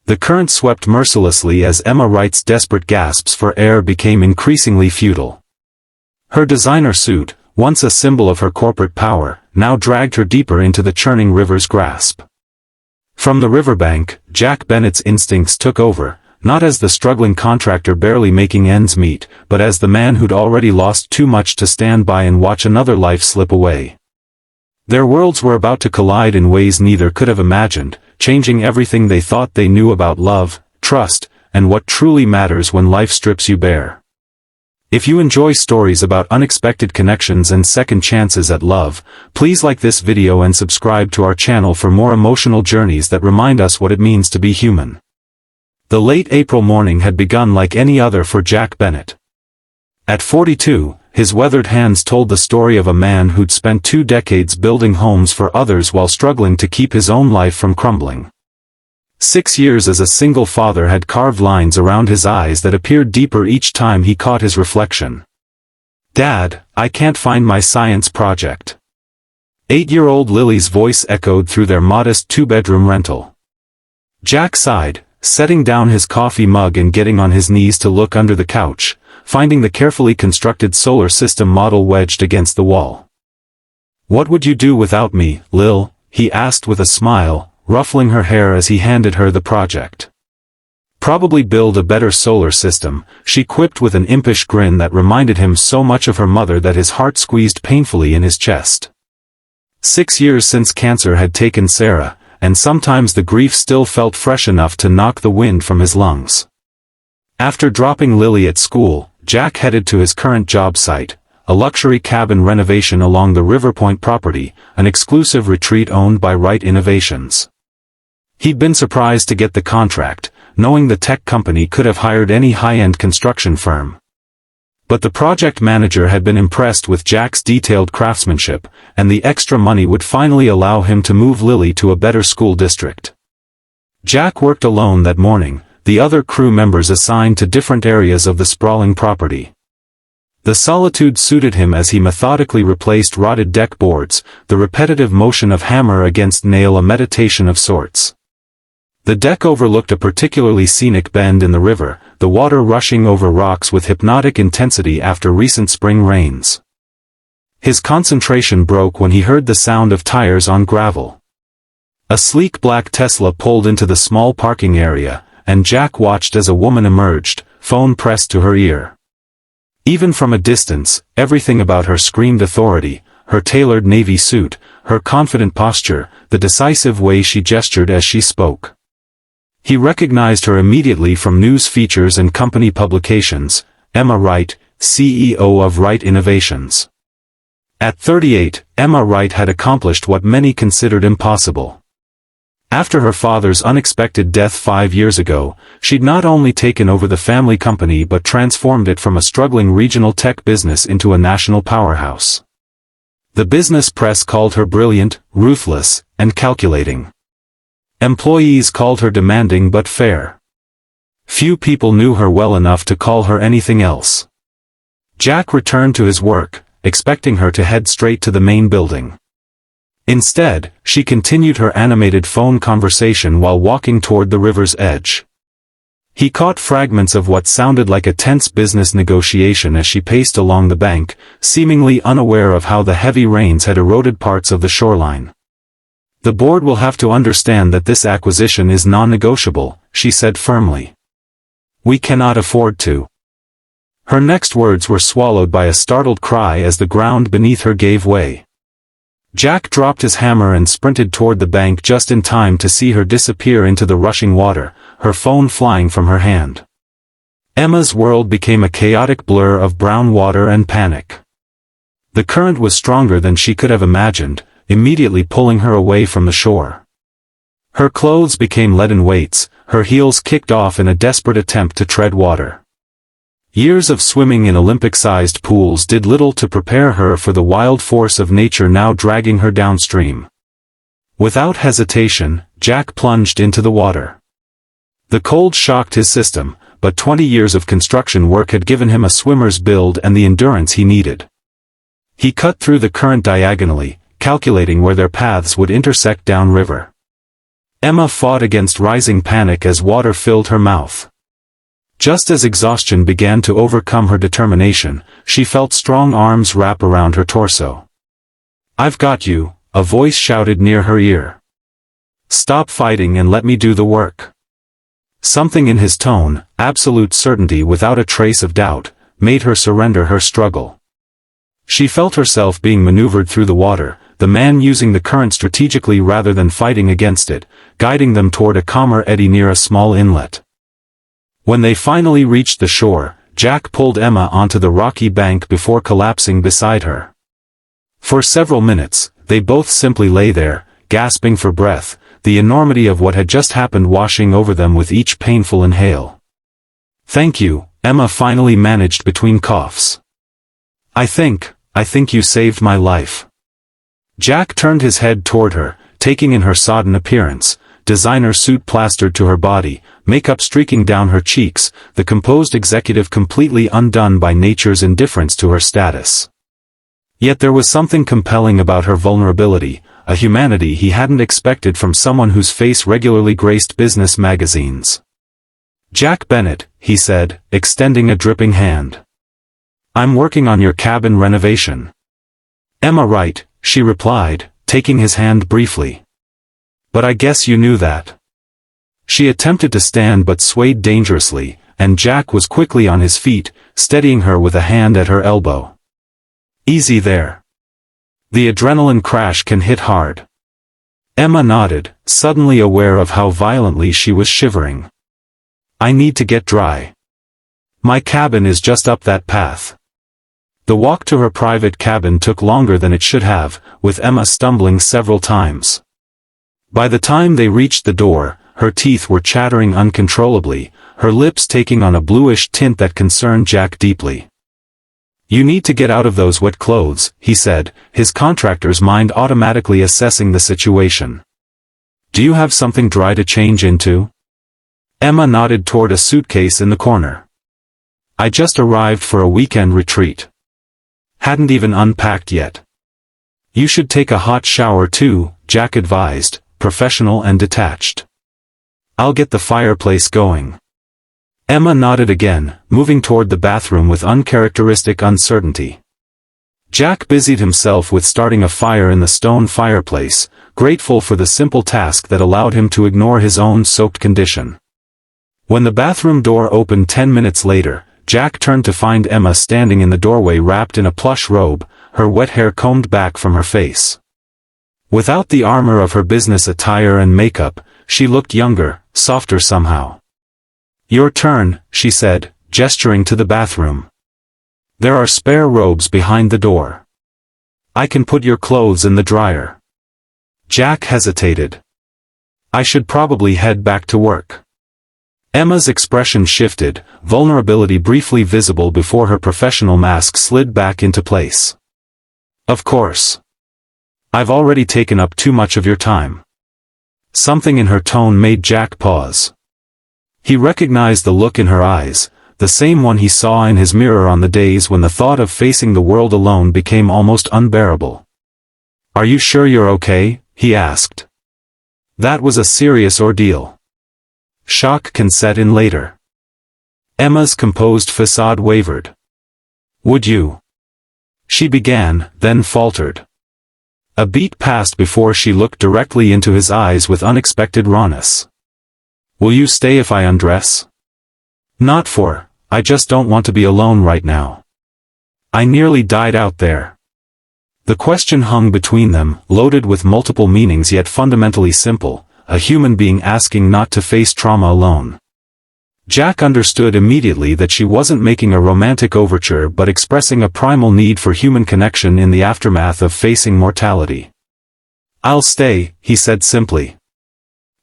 The current swept mercilessly as Emma Wright's desperate gasps for air became increasingly futile. Her designer suit, once a symbol of her corporate power, now dragged her deeper into the churning river's grasp. From the riverbank, Jack Bennett's instincts took over, not as the struggling contractor barely making ends meet, but as the man who'd already lost too much to stand by and watch another life slip away. Their worlds were about to collide in ways neither could have imagined, changing everything they thought they knew about love, trust, and what truly matters when life strips you bare. If you enjoy stories about unexpected connections and second chances at love, please like this video and subscribe to our channel for more emotional journeys that remind us what it means to be human. The late April morning had begun like any other for Jack Bennett. At 42, his weathered hands told the story of a man who'd spent 2 decades building homes for others while struggling to keep his own life from crumbling. 6 years as a single father had carved lines around his eyes that appeared deeper each time he caught his reflection. "Dad, I can't find my science project." 8-year-old Lily's voice echoed through their modest 2-bedroom rental. Jack sighed, setting down his coffee mug and getting on his knees to look under the couch, finding the carefully constructed solar system model wedged against the wall. "What would you do without me, Lil?" he asked with a smile, ruffling her hair as he handed her the project. "Probably build a better solar system," she quipped with an impish grin that reminded him so much of her mother that his heart squeezed painfully in his chest. 6 years since cancer had taken Sarah, and sometimes the grief still felt fresh enough to knock the wind from his lungs. After dropping Lily at school, Jack headed to his current job site, a luxury cabin renovation along the Riverpoint property, an exclusive retreat owned by Wright Innovations. He'd been surprised to get the contract, knowing the tech company could have hired any high-end construction firm. But the project manager had been impressed with Jack's detailed craftsmanship, and the extra money would finally allow him to move Lily to a better school district. Jack worked alone that morning, the other crew members assigned to different areas of the sprawling property. The solitude suited him as he methodically replaced rotted deck boards, the repetitive motion of hammer against nail a meditation of sorts. The deck overlooked a particularly scenic bend in the river, the water rushing over rocks with hypnotic intensity after recent spring rains. His concentration broke when he heard the sound of tires on gravel. A sleek black Tesla pulled into the small parking area, and Jack watched as a woman emerged, phone pressed to her ear. Even from a distance, everything about her screamed authority, her tailored navy suit, her confident posture, the decisive way she gestured as she spoke. He recognized her immediately from news features and company publications, Emma Wright, CEO of Wright Innovations. At 38, Emma Wright had accomplished what many considered impossible. After her father's unexpected death 5 years ago, she'd not only taken over the family company but transformed it from a struggling regional tech business into a national powerhouse. The business press called her brilliant, ruthless, and calculating. Employees called her demanding but fair. Few people knew her well enough to call her anything else. Jack returned to his work, expecting her to head straight to the main building. Instead, she continued her animated phone conversation while walking toward the river's edge. He caught fragments of what sounded like a tense business negotiation as she paced along the bank, seemingly unaware of how the heavy rains had eroded parts of the shoreline. "The board will have to understand that this acquisition is non-negotiable," she said firmly. "We cannot afford to." Her next words were swallowed by a startled cry as the ground beneath her gave way. Jack dropped his hammer and sprinted toward the bank just in time to see her disappear into the rushing water, her phone flying from her hand. Emma's world became a chaotic blur of brown water and panic. The current was stronger than she could have imagined, immediately pulling her away from the shore. Her clothes became leaden weights, her heels kicked off in a desperate attempt to tread water. Years of swimming in Olympic-sized pools did little to prepare her for the wild force of nature now dragging her downstream. Without hesitation, Jack plunged into the water. The cold shocked his system, but 20 years of construction work had given him a swimmer's build and the endurance he needed. He cut through the current diagonally, calculating where their paths would intersect downriver. Emma fought against rising panic as water filled her mouth. Just as exhaustion began to overcome her determination, she felt strong arms wrap around her torso. "I've got you," a voice shouted near her ear. "Stop fighting and let me do the work." Something in his tone, absolute certainty without a trace of doubt, made her surrender her struggle. She felt herself being maneuvered through the water, the man using the current strategically rather than fighting against it, guiding them toward a calmer eddy near a small inlet. When they finally reached the shore, Jack pulled Emma onto the rocky bank before collapsing beside her. For several minutes, they both simply lay there, gasping for breath, the enormity of what had just happened washing over them with each painful inhale. "Thank you," Emma finally managed between coughs. I think you saved my life." Jack turned his head toward her, taking in her sodden appearance, designer suit plastered to her body, makeup streaking down her cheeks, the composed executive completely undone by nature's indifference to her status. Yet there was something compelling about her vulnerability, a humanity he hadn't expected from someone whose face regularly graced business magazines. "Jack Bennett," he said, extending a dripping hand. "I'm working on your cabin renovation." "Emma Wright," she replied, taking his hand briefly. "But I guess you knew that." She attempted to stand but swayed dangerously, and Jack was quickly on his feet, steadying her with a hand at her elbow. "Easy there. The adrenaline crash can hit hard." Emma nodded, suddenly aware of how violently she was shivering. "I need to get dry. My cabin is just up that path." The walk to her private cabin took longer than it should have, with Emma stumbling several times. By the time they reached the door, her teeth were chattering uncontrollably, her lips taking on a bluish tint that concerned Jack deeply. "You need to get out of those wet clothes," he said, his contractor's mind automatically assessing the situation. "Do you have something dry to change into?" Emma nodded toward a suitcase in the corner. "I just arrived for a weekend retreat. Hadn't even unpacked yet." "You should take a hot shower too," Jack advised, professional and detached. "I'll get the fireplace going." Emma nodded again, moving toward the bathroom with uncharacteristic uncertainty. Jack busied himself with starting a fire in the stone fireplace, grateful for the simple task that allowed him to ignore his own soaked condition. When the bathroom door opened 10 minutes later, Jack turned to find Emma standing in the doorway wrapped in a plush robe, her wet hair combed back from her face. Without the armor of her business attire and makeup, she looked younger, softer somehow. "Your turn," she said, gesturing to the bathroom. "There are spare robes behind the door. I can put your clothes in the dryer." Jack hesitated. "I should probably head back to work." Emma's expression shifted, vulnerability briefly visible before her professional mask slid back into place. "Of course. I've already taken up too much of your time." Something in her tone made Jack pause. He recognized the look in her eyes, the same one he saw in his mirror on the days when the thought of facing the world alone became almost unbearable. "Are you sure you're okay?" he asked. "That was a serious ordeal. Shock can set in later." Emma's composed facade wavered. "Would you?" she began, then faltered. A beat passed before she looked directly into his eyes with unexpected rawness. "Will you stay if I undress?" "Not for, I just don't want to be alone right now. I nearly died out there." The question hung between them, loaded with multiple meanings yet fundamentally simple, a human being asking not to face trauma alone. Jack understood immediately that she wasn't making a romantic overture but expressing a primal need for human connection in the aftermath of facing mortality. "I'll stay," he said simply.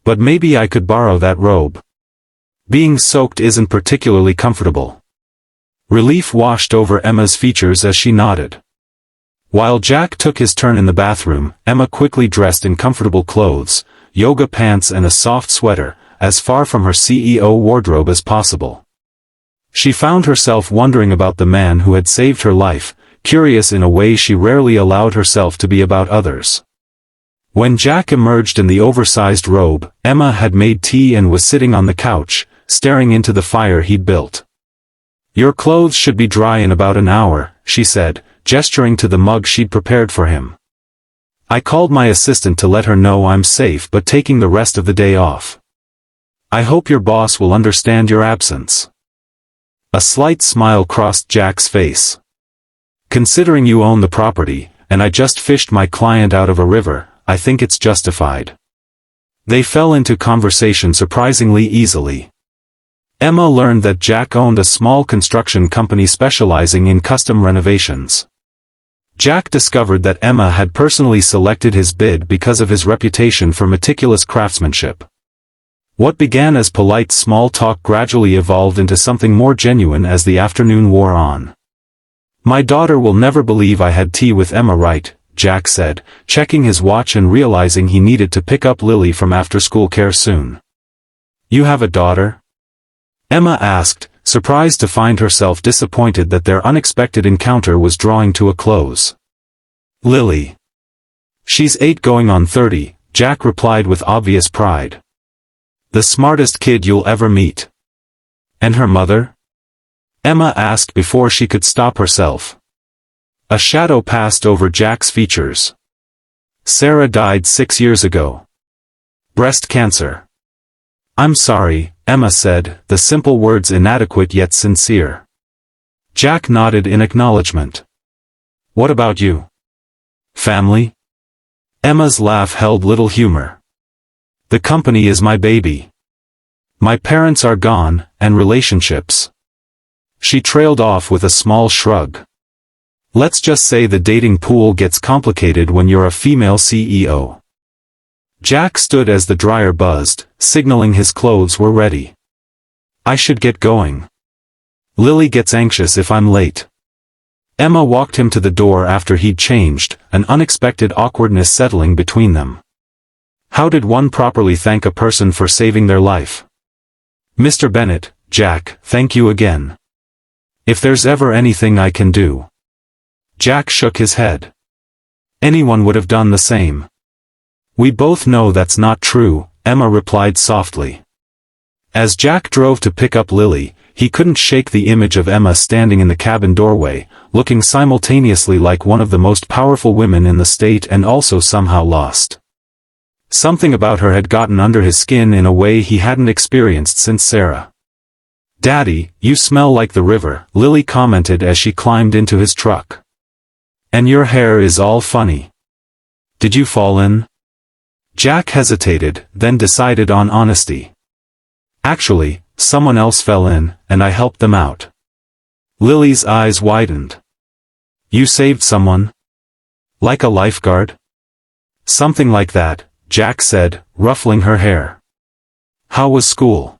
"But maybe I could borrow that robe. Being soaked isn't particularly comfortable." Relief washed over Emma's features as she nodded. While Jack took his turn in the bathroom, Emma quickly dressed in comfortable clothes, yoga pants and a soft sweater, as far from her CEO wardrobe as possible. She found herself wondering about the man who had saved her life, curious in a way she rarely allowed herself to be about others. When Jack emerged in the oversized robe, Emma had made tea and was sitting on the couch, staring into the fire he'd built. "Your clothes should be dry in about an hour," she said, gesturing to the mug she'd prepared for him. "I called my assistant to let her know I'm safe but taking the rest of the day off. I hope your boss will understand your absence." A slight smile crossed Jack's face. "Considering you own the property, and I just fished my client out of a river, I think it's justified." They fell into conversation surprisingly easily. Emma learned that Jack owned a small construction company specializing in custom renovations. Jack discovered that Emma had personally selected his bid because of his reputation for meticulous craftsmanship. What began as polite small talk gradually evolved into something more genuine as the afternoon wore on. "My daughter will never believe I had tea with Emma Wright," Jack said, checking his watch and realizing he needed to pick up Lily from after-school care soon. "You have a daughter?" Emma asked, surprised to find herself disappointed that their unexpected encounter was drawing to a close. "Lily. She's 8 going on 30, Jack replied with obvious pride. "The smartest kid you'll ever meet." "And her mother?" Emma asked before she could stop herself. A shadow passed over Jack's features. "Sarah died 6 years ago. Breast cancer." "I'm sorry," Emma said, the simple words inadequate yet sincere. Jack nodded in acknowledgement. "What about you? Family?" Emma's laugh held little humor. "The company is my baby. My parents are gone, and relationships." She trailed off with a small shrug. "Let's just say the dating pool gets complicated when you're a female CEO." Jack stood as the dryer buzzed, signaling his clothes were ready. "I should get going. Lily gets anxious if I'm late." Emma walked him to the door after he'd changed, an unexpected awkwardness settling between them. How did one properly thank a person for saving their life? "Mr. Bennett, Jack, thank you again. If there's ever anything I can do." Jack shook his head. "Anyone would have done the same." "We both know that's not true," Emma replied softly. As Jack drove to pick up Lily, he couldn't shake the image of Emma standing in the cabin doorway, looking simultaneously like one of the most powerful women in the state and also somehow lost. Something about her had gotten under his skin in a way he hadn't experienced since Sarah. "Daddy, you smell like the river," Lily commented as she climbed into his truck. "And your hair is all funny. Did you fall in?" Jack hesitated, then decided on honesty. "Actually, someone else fell in, and I helped them out." Lily's eyes widened. "You saved someone? Like a lifeguard?" "Something like that," Jack said, ruffling her hair. "How was school?"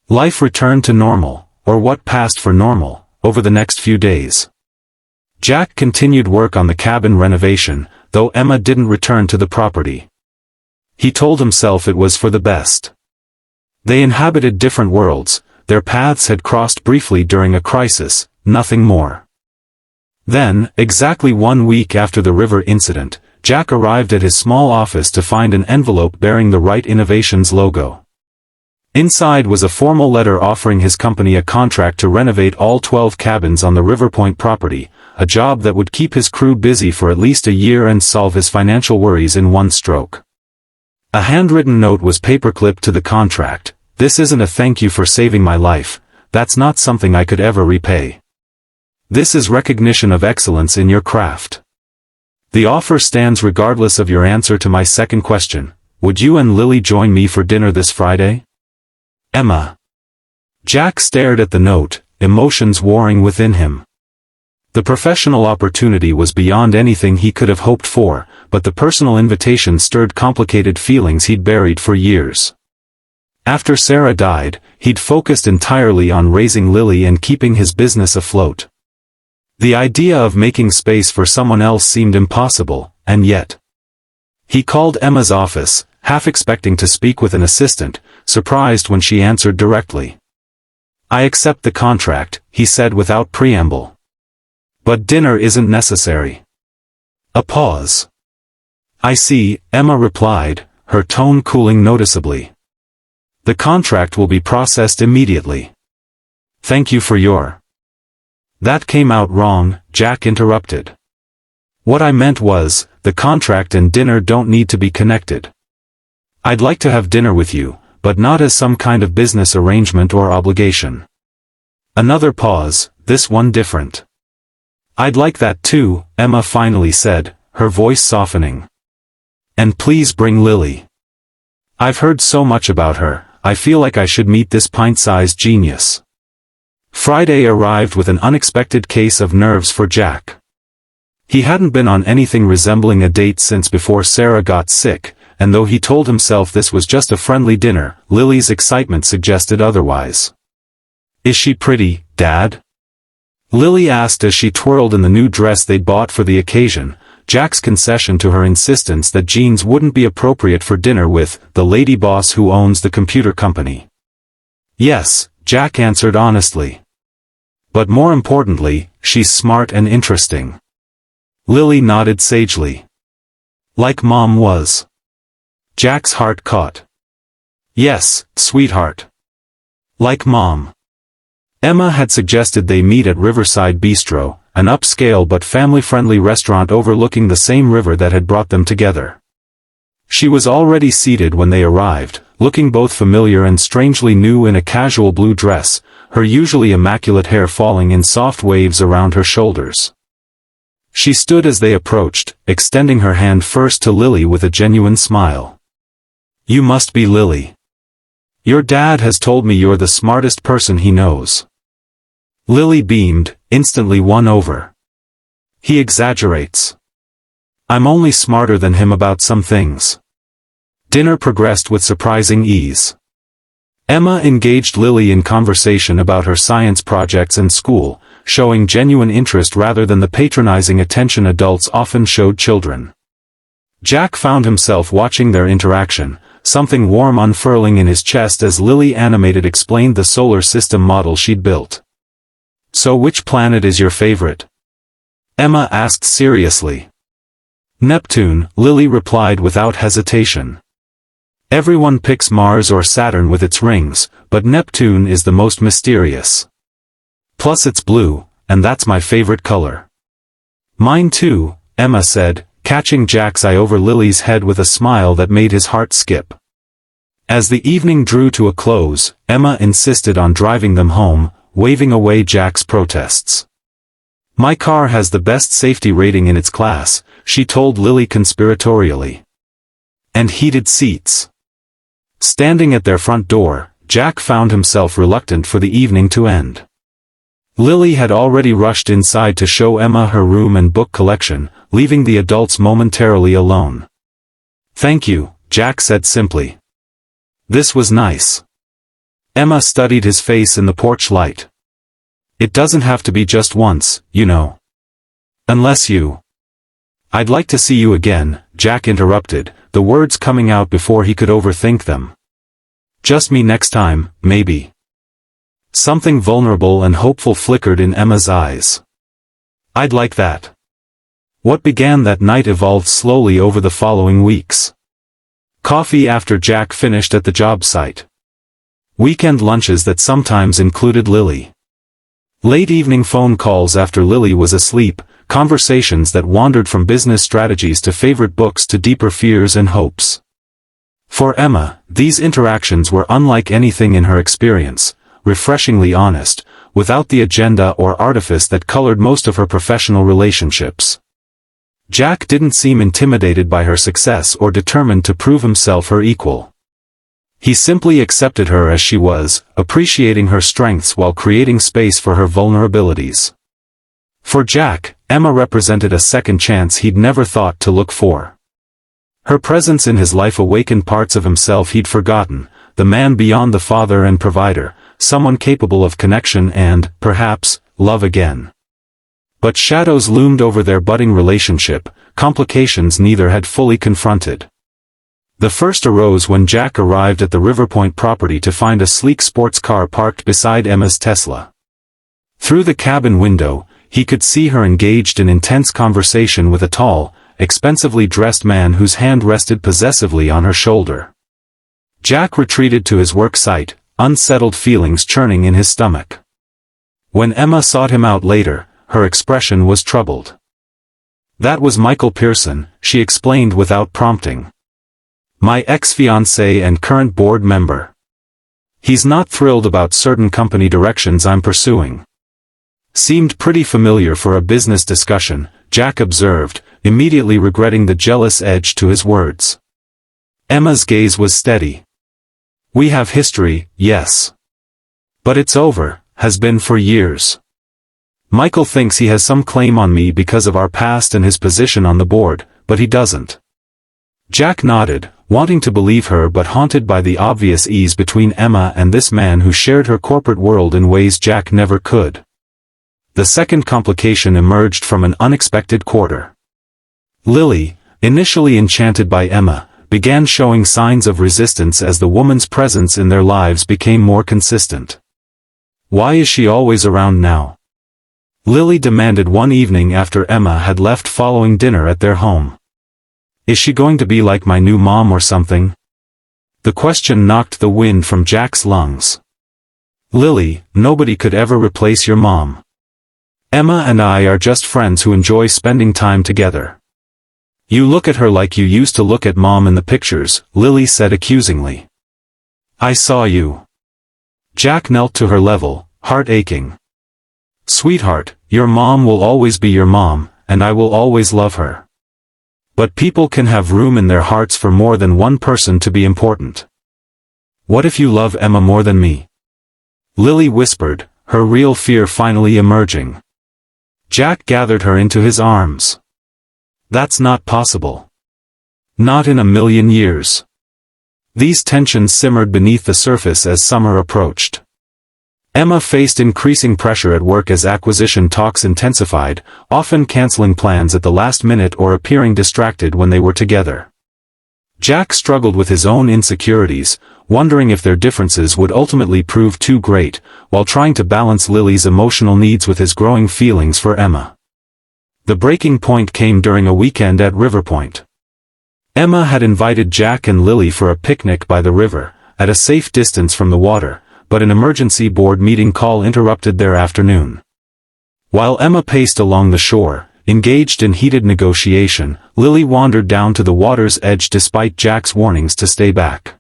Life returned to normal, or what passed for normal, over the next few days. Jack continued work on the cabin renovation, though Emma didn't return to the property. He told himself it was for the best. They inhabited different worlds, their paths had crossed briefly during a crisis, nothing more. Then, exactly 1 week after the river incident, Jack arrived at his small office to find an envelope bearing the Wright Innovations logo. Inside was a formal letter offering his company a contract to renovate all 12 cabins on the Riverpoint property, a job that would keep his crew busy for at least a year and solve his financial worries in one stroke. A handwritten note was paperclipped to the contract. "This isn't a thank you for saving my life, that's not something I could ever repay. This is recognition of excellence in your craft. The offer stands regardless of your answer to my second question, would you and Lily join me for dinner this Friday? Emma." Jack stared at the note, emotions warring within him. The professional opportunity was beyond anything he could have hoped for, but the personal invitation stirred complicated feelings he'd buried for years. After Sarah died, he'd focused entirely on raising Lily and keeping his business afloat. The idea of making space for someone else seemed impossible, and yet. He called Emma's office, half expecting to speak with an assistant, surprised when she answered directly. "I accept the contract," he said without preamble. "But dinner isn't necessary." A pause. I see, Emma replied, her tone cooling noticeably. The contract will be processed immediately. Thank you for your... That came out wrong, Jack interrupted. What I meant was, the contract and dinner don't need to be connected. I'd like to have dinner with you, but not as some kind of business arrangement or obligation. Another pause, this one different. I'd like that too, Emma finally said, her voice softening. And please bring Lily. I've heard so much about her, I feel like I should meet this pint-sized genius. Friday arrived with an unexpected case of nerves for Jack. He hadn't been on anything resembling a date since before Sarah got sick, and though he told himself this was just a friendly dinner, Lily's excitement suggested otherwise. Is she pretty, Dad? Lily asked as she twirled in the new dress they'd bought for the occasion, Jack's concession to her insistence that jeans wouldn't be appropriate for dinner with the lady boss who owns the computer company. Yes, Jack answered honestly. But more importantly, she's smart and interesting. Lily nodded sagely. Like Mom was. Jack's heart caught. Yes, sweetheart. Like Mom. Emma had suggested they meet at Riverside Bistro, an upscale but family-friendly restaurant overlooking the same river that had brought them together. She was already seated when they arrived, looking both familiar and strangely new in a casual blue dress, her usually immaculate hair falling in soft waves around her shoulders. She stood as they approached, extending her hand first to Lily with a genuine smile. You must be Lily. Your dad has told me you're the smartest person he knows. Lily beamed, instantly won over. He exaggerates. I'm only smarter than him about some things. Dinner progressed with surprising ease. Emma engaged Lily in conversation about her science projects and school, showing genuine interest rather than the patronizing attention adults often showed children. Jack found himself watching their interaction, something warm unfurling in his chest as Lily animated explained the solar system model she'd built. So which planet is your favorite? Emma asked seriously. Neptune, Lily replied without hesitation. Everyone picks Mars or Saturn with its rings, but Neptune is the most mysterious. Plus it's blue, and that's my favorite color. Mine too, Emma said, catching Jack's eye over Lily's head with a smile that made his heart skip. As the evening drew to a close, Emma insisted on driving them home, waving away Jack's protests. My car has the best safety rating in its class, she told Lily conspiratorially. And heated seats. Standing at their front door, Jack found himself reluctant for the evening to end. Lily had already rushed inside to show Emma her room and book collection, leaving the adults momentarily alone. Thank you, Jack said simply. This was nice. Emma studied his face in the porch light. It doesn't have to be just once, you know. Unless you... I'd like to see you again, Jack interrupted, the words coming out before he could overthink them. Just me next time, maybe. Something vulnerable and hopeful flickered in Emma's eyes. I'd like that. What began that night evolved slowly over the following weeks. Coffee after Jack finished at the job site. Weekend lunches that sometimes included Lily. Late evening phone calls after Lily was asleep, conversations that wandered from business strategies to favorite books to deeper fears and hopes. For Emma, these interactions were unlike anything in her experience, refreshingly honest, without the agenda or artifice that colored most of her professional relationships. Jack didn't seem intimidated by her success or determined to prove himself her equal. He simply accepted her as she was, appreciating her strengths while creating space for her vulnerabilities. For Jack, Emma represented a second chance he'd never thought to look for. Her presence in his life awakened parts of himself he'd forgotten, the man beyond the father and provider, someone capable of connection and, perhaps, love again. But shadows loomed over their budding relationship, complications neither had fully confronted. The first arose when Jack arrived at the Riverpoint property to find a sleek sports car parked beside Emma's Tesla. Through the cabin window, he could see her engaged in intense conversation with a tall, expensively dressed man whose hand rested possessively on her shoulder. Jack retreated to his work site, unsettled feelings churning in his stomach. When Emma sought him out later, her expression was troubled. "That was Michael Pearson," she explained without prompting. "My ex-fiancé and current board member. He's not thrilled about certain company directions I'm pursuing." "Seemed pretty familiar for a business discussion," Jack observed, immediately regretting the jealous edge to his words. Emma's gaze was steady. "We have history, yes. But it's over, has been for years. Michael thinks he has some claim on me because of our past and his position on the board, but he doesn't." Jack nodded, wanting to believe her but haunted by the obvious ease between Emma and this man who shared her corporate world in ways Jack never could. The second complication emerged from an unexpected quarter. Lily, initially enchanted by Emma, began showing signs of resistance as the woman's presence in their lives became more consistent. "Why is she always around now?" Lily demanded one evening after Emma had left following dinner at their home. "Is she going to be like my new mom or something?" The question knocked the wind from Jack's lungs. "Lily, nobody could ever replace your mom. Emma and I are just friends who enjoy spending time together." "You look at her like you used to look at Mom in the pictures," Lily said accusingly. "I saw you." Jack knelt to her level, heart aching. "Sweetheart, your mom will always be your mom, and I will always love her. But people can have room in their hearts for more than one person to be important. What if you love Emma more than me?" Lily whispered, her real fear finally emerging. Jack gathered her into his arms. "That's not possible. Not in a million years." These tensions simmered beneath the surface as summer approached. Emma faced increasing pressure at work as acquisition talks intensified, often canceling plans at the last minute or appearing distracted when they were together. Jack struggled with his own insecurities, wondering if their differences would ultimately prove too great, while trying to balance Lily's emotional needs with his growing feelings for Emma. The breaking point came during a weekend at River Point. Emma had invited Jack and Lily for a picnic by the river, at a safe distance from the water, but an emergency board meeting call interrupted their afternoon. While Emma paced along the shore, engaged in heated negotiation, Lily wandered down to the water's edge despite Jack's warnings to stay back.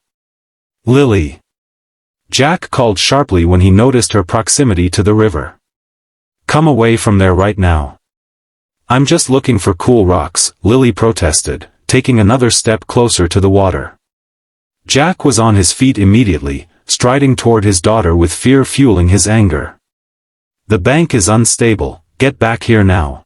"Lily!" Jack called sharply when he noticed her proximity to the river. "Come away from there right now." "I'm just looking for cool rocks," Lily protested, taking another step closer to the water. Jack was on his feet immediately, striding toward his daughter with fear fueling his anger. "The bank is unstable, get back here now."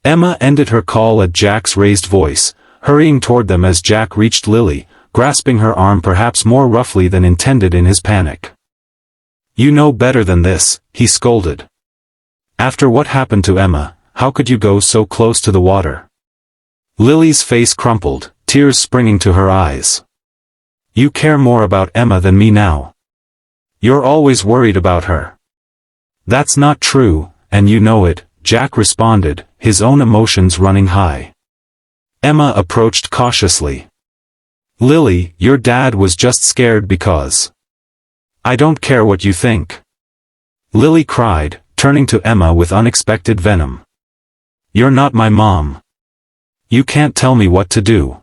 Emma ended her call at Jack's raised voice, hurrying toward them as Jack reached Lily, grasping her arm perhaps more roughly than intended in his panic. "You know better than this," he scolded. "After what happened to Emma, how could you go so close to the water?" Lily's face crumpled, tears springing to her eyes. "You care more about Emma than me now. You're always worried about her." "That's not true, and you know it," Jack responded, his own emotions running high. Emma approached cautiously. "Lily, your dad was just scared because—" "I don't care what you think," Lily cried, turning to Emma with unexpected venom. "You're not my mom. You can't tell me what to do.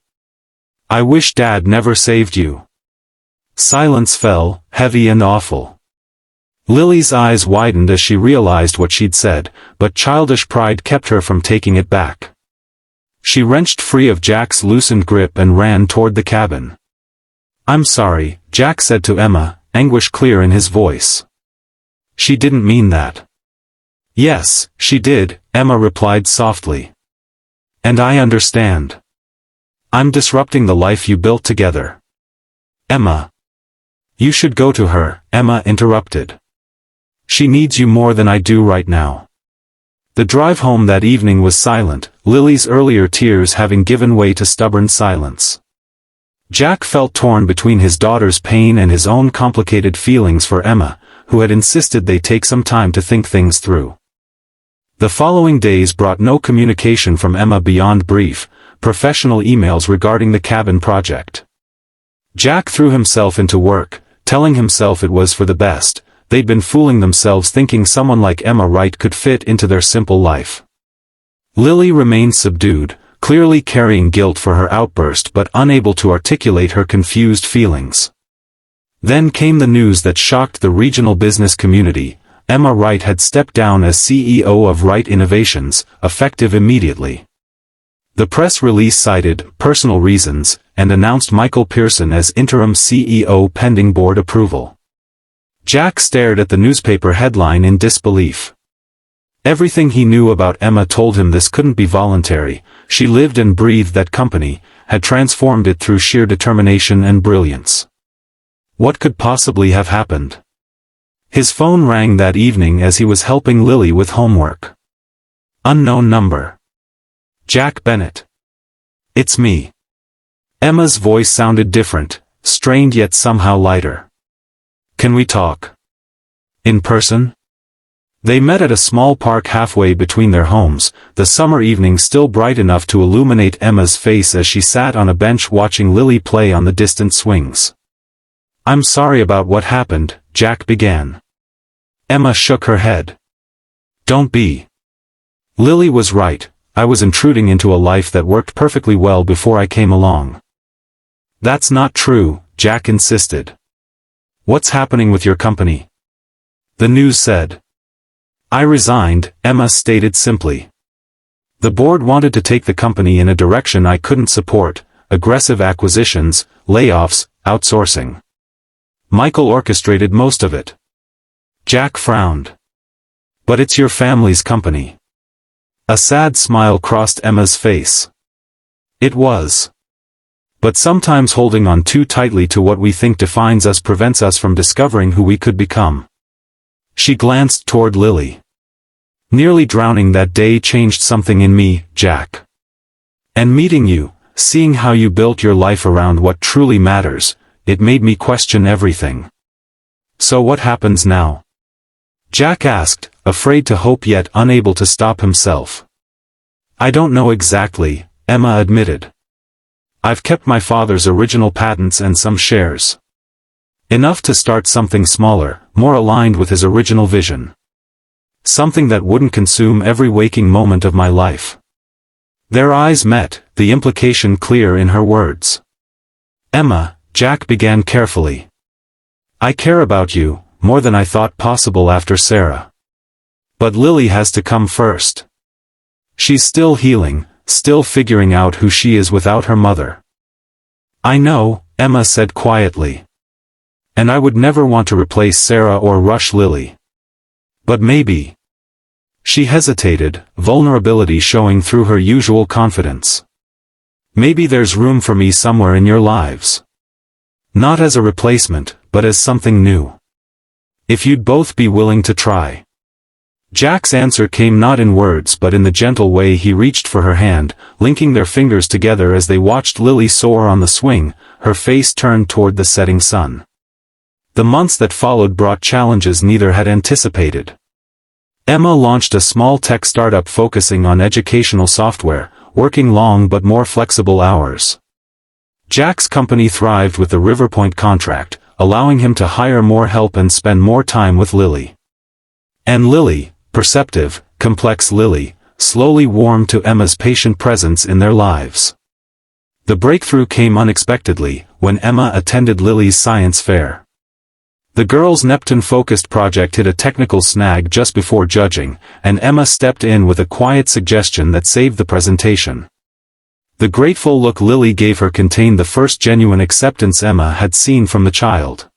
I wish Dad never saved you." Silence fell, heavy and awful. Lily's eyes widened as she realized what she'd said, but childish pride kept her from taking it back. She wrenched free of Jack's loosened grip and ran toward the cabin. "I'm sorry," Jack said to Emma, anguish clear in his voice. "She didn't mean that." "Yes, she did," Emma replied softly. "And I understand. I'm disrupting the life you built together." "Emma." "You should go to her," Emma interrupted. "She needs you more than I do right now." The drive home that evening was silent, Lily's earlier tears having given way to stubborn silence. Jack felt torn between his daughter's pain and his own complicated feelings for Emma, who had insisted they take some time to think things through. The following days brought no communication from Emma beyond brief, professional emails regarding the cabin project. Jack threw himself into work, telling himself it was for the best. They'd been fooling themselves thinking someone like Emma Wright could fit into their simple life. Lily remained subdued, clearly carrying guilt for her outburst but unable to articulate her confused feelings. Then came the news that shocked the regional business community. Emma Wright had stepped down as CEO of Wright Innovations, effective immediately. The press release cited personal reasons and announced Michael Pearson as interim CEO pending board approval. Jack stared at the newspaper headline in disbelief. Everything he knew about Emma told him this couldn't be voluntary. She lived and breathed that company, had transformed it through sheer determination and brilliance. What could possibly have happened? His phone rang that evening as he was helping Lily with homework. Unknown number. Jack Bennett. It's me. Emma's voice sounded different, strained yet somehow lighter. Can we talk? In person? They met at a small park halfway between their homes, the summer evening still bright enough to illuminate Emma's face as she sat on a bench watching Lily play on the distant swings. I'm sorry about what happened, Jack began. Emma shook her head. Don't be. Lily was right, I was intruding into a life that worked perfectly well before I came along. That's not true, Jack insisted. What's happening with your company? The news said. I resigned, Emma stated simply. The board wanted to take the company in a direction I couldn't support, aggressive acquisitions, layoffs, outsourcing. Michael orchestrated most of it. Jack frowned. But it's your family's company. A sad smile crossed Emma's face. It was. But sometimes holding on too tightly to what we think defines us prevents us from discovering who we could become. She glanced toward Lily. Nearly drowning that day changed something in me, Jack. And meeting you, seeing how you built your life around what truly matters, it made me question everything. So what happens now? Jack asked, afraid to hope yet unable to stop himself. I don't know exactly, Emma admitted. I've kept my father's original patents and some shares. Enough to start something smaller, more aligned with his original vision. Something that wouldn't consume every waking moment of my life. Their eyes met, the implication clear in her words. Emma, Jack began carefully. I care about you, more than I thought possible after Sarah. But Lily has to come first. She's still healing, still figuring out who she is without her mother. I know, Emma said quietly. And I would never want to replace Sarah or rush Lily. But maybe. She hesitated, vulnerability showing through her usual confidence. Maybe there's room for me somewhere in your lives. Not as a replacement, but as something new. If you'd both be willing to try. Jack's answer came not in words but in the gentle way he reached for her hand, linking their fingers together as they watched Lily soar on the swing, her face turned toward the setting sun. The months that followed brought challenges neither had anticipated. Emma launched a small tech startup focusing on educational software, working long but more flexible hours. Jack's company thrived with the Riverpoint contract, allowing him to hire more help and spend more time with Lily. And Lily, perceptive, complex Lily, slowly warmed to Emma's patient presence in their lives. The breakthrough came unexpectedly, when Emma attended Lily's science fair. The girls' Neptune-focused project hit a technical snag just before judging, and Emma stepped in with a quiet suggestion that saved the presentation. The grateful look Lily gave her contained the first genuine acceptance Emma had seen from the child.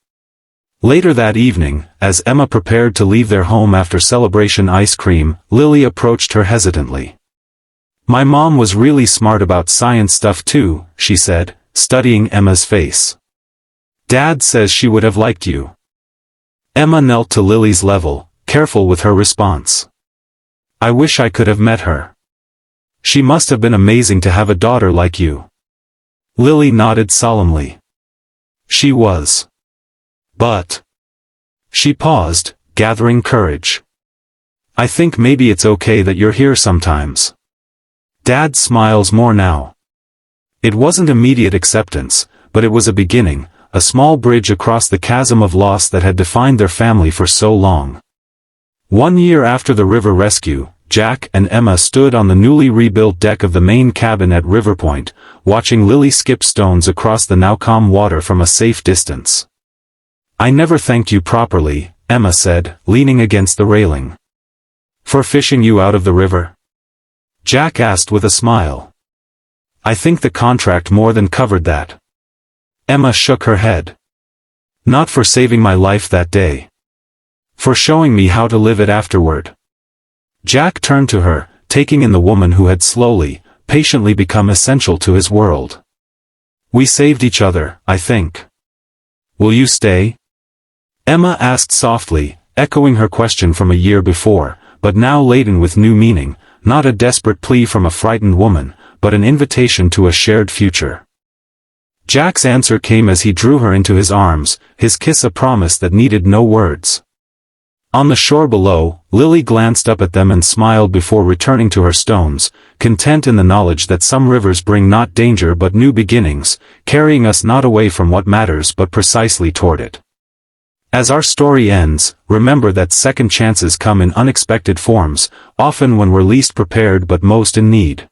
Later that evening, as Emma prepared to leave their home after celebration ice cream, Lily approached her hesitantly. My mom was really smart about science stuff too, she said, studying Emma's face. Dad says she would have liked you. Emma knelt to Lily's level, careful with her response. I wish I could have met her. She must have been amazing to have a daughter like you. Lily nodded solemnly. She was. But. She paused, gathering courage. I think maybe it's okay that you're here sometimes. Dad smiles more now. It wasn't immediate acceptance, but it was a beginning, a small bridge across the chasm of loss that had defined their family for so long. 1 year after the river rescue, Jack and Emma stood on the newly rebuilt deck of the main cabin at River Point, watching Lily skip stones across the now calm water from a safe distance. "I never thanked you properly," Emma said, leaning against the railing. "For fishing you out of the river?" Jack asked with a smile. "I think the contract more than covered that." Emma shook her head. "Not for saving my life that day. For showing me how to live it afterward." Jack turned to her, taking in the woman who had slowly, patiently become essential to his world. "We saved each other, I think. Will you stay?" Emma asked softly, echoing her question from a year before, but now laden with new meaning, not a desperate plea from a frightened woman, but an invitation to a shared future. Jack's answer came as he drew her into his arms, his kiss a promise that needed no words. On the shore below, Lily glanced up at them and smiled before returning to her stones, content in the knowledge that some rivers bring not danger but new beginnings, carrying us not away from what matters but precisely toward it. As our story ends, remember that second chances come in unexpected forms, often when we're least prepared but most in need.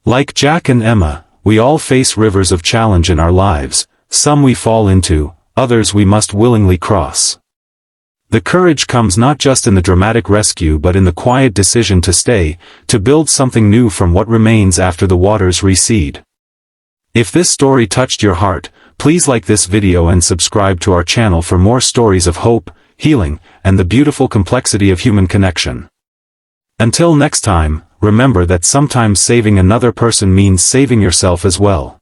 Like Jack and Emma, we all face rivers of challenge in our lives, some we fall into, others we must willingly cross. The courage comes not just in the dramatic rescue but in the quiet decision to stay, to build something new from what remains after the waters recede. If this story touched your heart, please like this video and subscribe to our channel for more stories of hope, healing, and the beautiful complexity of human connection. Until next time, remember that sometimes saving another person means saving yourself as well.